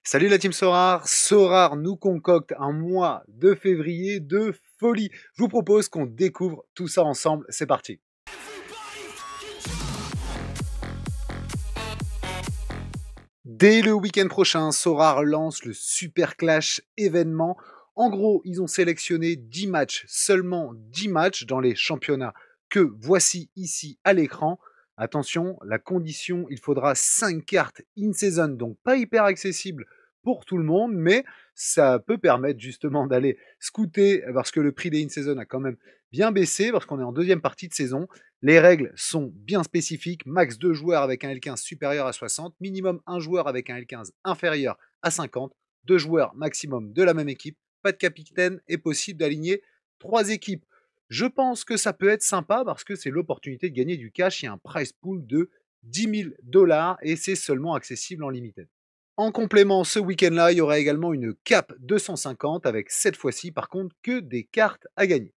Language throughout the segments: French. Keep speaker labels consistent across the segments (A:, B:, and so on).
A: Salut la team Sorare, Sorare nous concocte un mois de février de folie. Je vous propose qu'on découvre tout ça ensemble, c'est parti. Dès le week-end prochain, Sorare lance le Super Clash événement. En gros, ils ont sélectionné 10 matchs, seulement 10 matchs dans les championnats que voici ici à l'écran. Attention, la condition, il faudra 5 cartes in-season, donc pas hyper accessible pour tout le monde, mais ça peut permettre justement d'aller scouter parce que le prix des in-season a quand même bien baissé parce qu'on est en deuxième partie de saison. Les règles sont bien spécifiques, max 2 joueurs avec un L15 supérieur à 60, minimum 1 joueur avec un L15 inférieur à 50, 2 joueurs maximum de la même équipe, pas de capitaine et possible d'aligner 3 équipes. Je pense que ça peut être sympa parce que c'est l'opportunité de gagner du cash. Il y a un prize pool de 10 000 $ et c'est seulement accessible en limited. En complément, ce week-end-là, il y aura également une cap 250 avec cette fois-ci par contre que des cartes à gagner.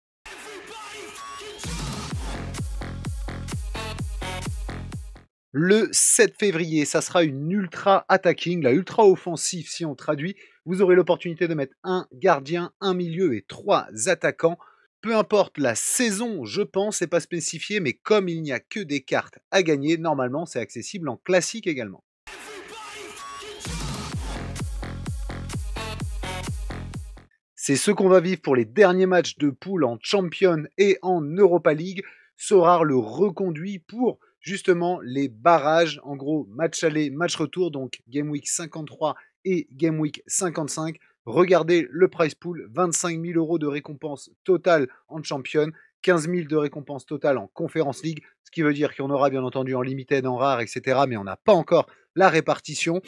A: Le 7 février, ça sera une ultra attacking, la ultra offensive si on traduit. Vous aurez l'opportunité de mettre un gardien, un milieu et 3 attaquants. Peu importe la saison, je pense, c'est pas spécifié, mais comme il n'y a que des cartes à gagner, normalement c'est accessible en classique également. C'est ce qu'on va vivre pour les derniers matchs de poule en Champions et en Europa League. Sorare le reconduit pour justement les barrages, en gros match aller, match retour, donc Game Week 53 et Game Week 55. Regardez le prize pool, 25 000 € de récompense totale en Champions, 15 000 de récompense totale en Conference League, ce qui veut dire qu'on aura bien entendu en limited, en rare, etc. Mais on n'a pas encore la répartition.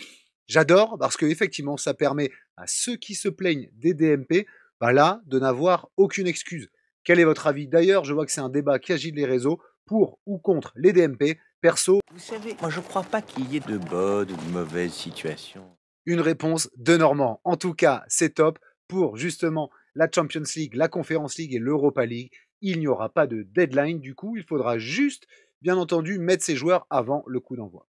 A: J'adore parce que effectivement, ça permet à ceux qui se plaignent des DMP, là, de n'avoir aucune excuse. Quel est votre avis? D'ailleurs, je vois que c'est un débat qui agite les réseaux pour ou contre les DMP. Perso,
B: Vous savez, moi je crois pas qu'il y ait de bonnes ou de mauvaises situations.
A: une réponse de Normand. En tout cas, c'est top pour justement la Champions League, la Conference League et l'Europa League. Il n'y aura pas de deadline, du coup, il faudra juste, bien entendu, mettre ses joueurs avant le coup d'envoi.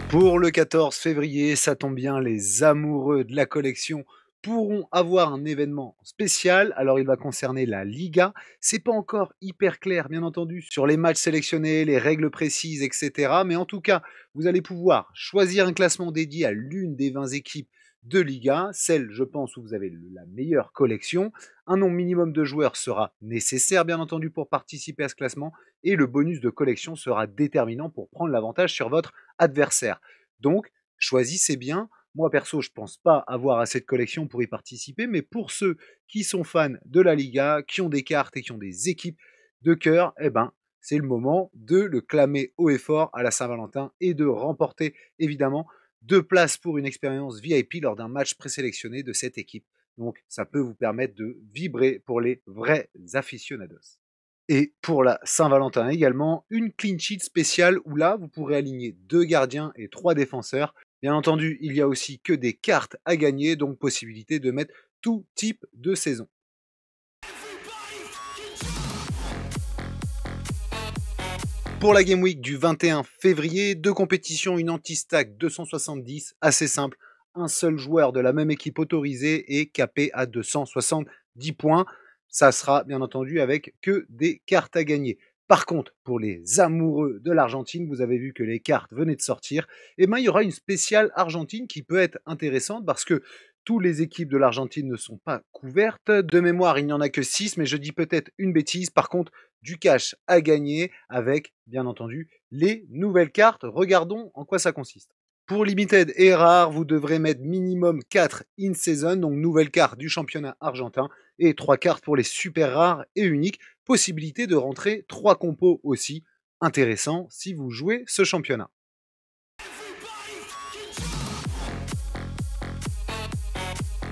A: Pour le 14 février, ça tombe bien, les amoureux de la collection pourront avoir un événement spécial. Alors, il va concerner la Liga. C'est pas encore hyper clair, bien entendu, sur les matchs sélectionnés, les règles précises, etc. Mais en tout cas, vous allez pouvoir choisir un classement dédié à l'une des 20 équipes de Liga, celle, je pense, où vous avez la meilleure collection. Un nombre minimum de joueurs sera nécessaire, bien entendu, pour participer à ce classement. Et le bonus de collection sera déterminant pour prendre l'avantage sur votre adversaire. Donc, choisissez bien. Moi, perso, je pense pas avoir assez de collections pour y participer, mais pour ceux qui sont fans de la Liga, qui ont des cartes et qui ont des équipes de cœur, c'est le moment de le clamer haut et fort à la Saint-Valentin et de remporter, évidemment, 2 places pour une expérience VIP lors d'un match présélectionné de cette équipe. Donc, ça peut vous permettre de vibrer pour les vrais aficionados. Et pour la Saint-Valentin également, une clean sheet spéciale où là, vous pourrez aligner 2 gardiens et 3 défenseurs. Bien entendu, il y a aussi que des cartes à gagner, donc possibilité de mettre tout type de saison. Pour la Game Week du 21 février, 2 compétitions, une anti-stack 270, assez simple. Un seul joueur de la même équipe autorisé et capé à 270 points. Ça sera bien entendu avec que des cartes à gagner. Par contre, pour les amoureux de l'Argentine, vous avez vu que les cartes venaient de sortir. Et il y aura une spéciale Argentine qui peut être intéressante parce que toutes les équipes de l'Argentine ne sont pas couvertes. De mémoire, il n'y en a que 6, mais je dis peut-être une bêtise. Par contre, du cash à gagner avec, bien entendu, les nouvelles cartes. Regardons en quoi ça consiste. Pour Limited et Rare, vous devrez mettre minimum 4 in-season, donc nouvelles cartes du championnat argentin, et 3 cartes pour les super rares et uniques. Possibilité de rentrer 3 compos aussi. Intéressant si vous jouez ce championnat.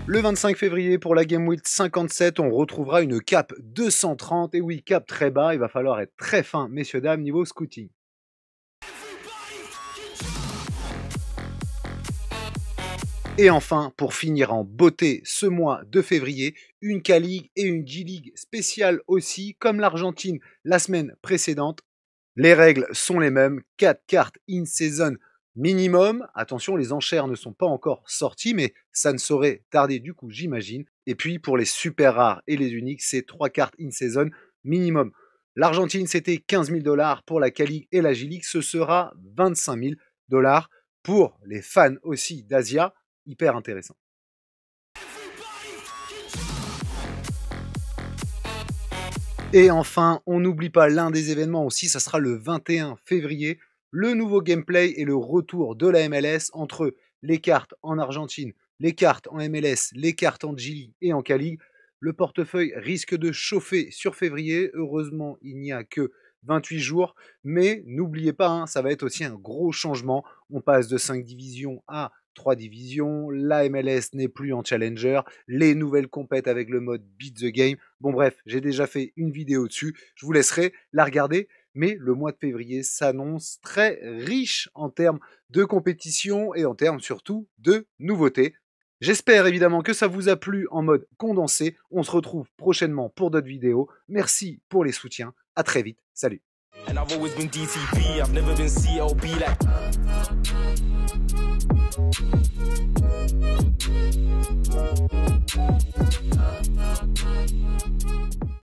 A: Le 25 février, pour la Game Week 57, on retrouvera une cap 230. Et oui, cap très bas, il va falloir être très fin, messieurs, dames, niveau scouting. Et enfin, pour finir en beauté ce mois de février, une K-League et une G-League spéciale aussi, comme l'Argentine la semaine précédente. Les règles sont les mêmes, 4 cartes in-season minimum. Attention, les enchères ne sont pas encore sorties, mais ça ne saurait tarder du coup, j'imagine. Et puis pour les super rares et les uniques, c'est 3 cartes in-season minimum. L'Argentine, c'était 15 000 $. Pour la K-League et la J-League, ce sera 25 000 $. Pour les fans aussi d'Asia, hyper intéressant. Et enfin, on n'oublie pas l'un des événements aussi, ça sera le 21 février, le nouveau gameplay et le retour de la MLS entre les cartes en Argentine, les cartes en MLS, les cartes en G-League et en K-League. Le portefeuille risque de chauffer sur février. Heureusement, il n'y a que 28 jours. Mais n'oubliez pas, hein, ça va être aussi un gros changement. On passe de 5 divisions à 3 divisions. La MLS n'est plus en challenger. Les nouvelles compètes avec le mode Beat the Game. Bon bref, j'ai déjà fait une vidéo dessus. Je vous laisserai la regarder. Mais le mois de février s'annonce très riche en termes de compétition et en termes surtout de nouveautés. J'espère évidemment que ça vous a plu en mode condensé. On se retrouve prochainement pour d'autres vidéos. Merci pour les soutiens. À très vite. Salut. And I've always been DTP, I've never been CLB like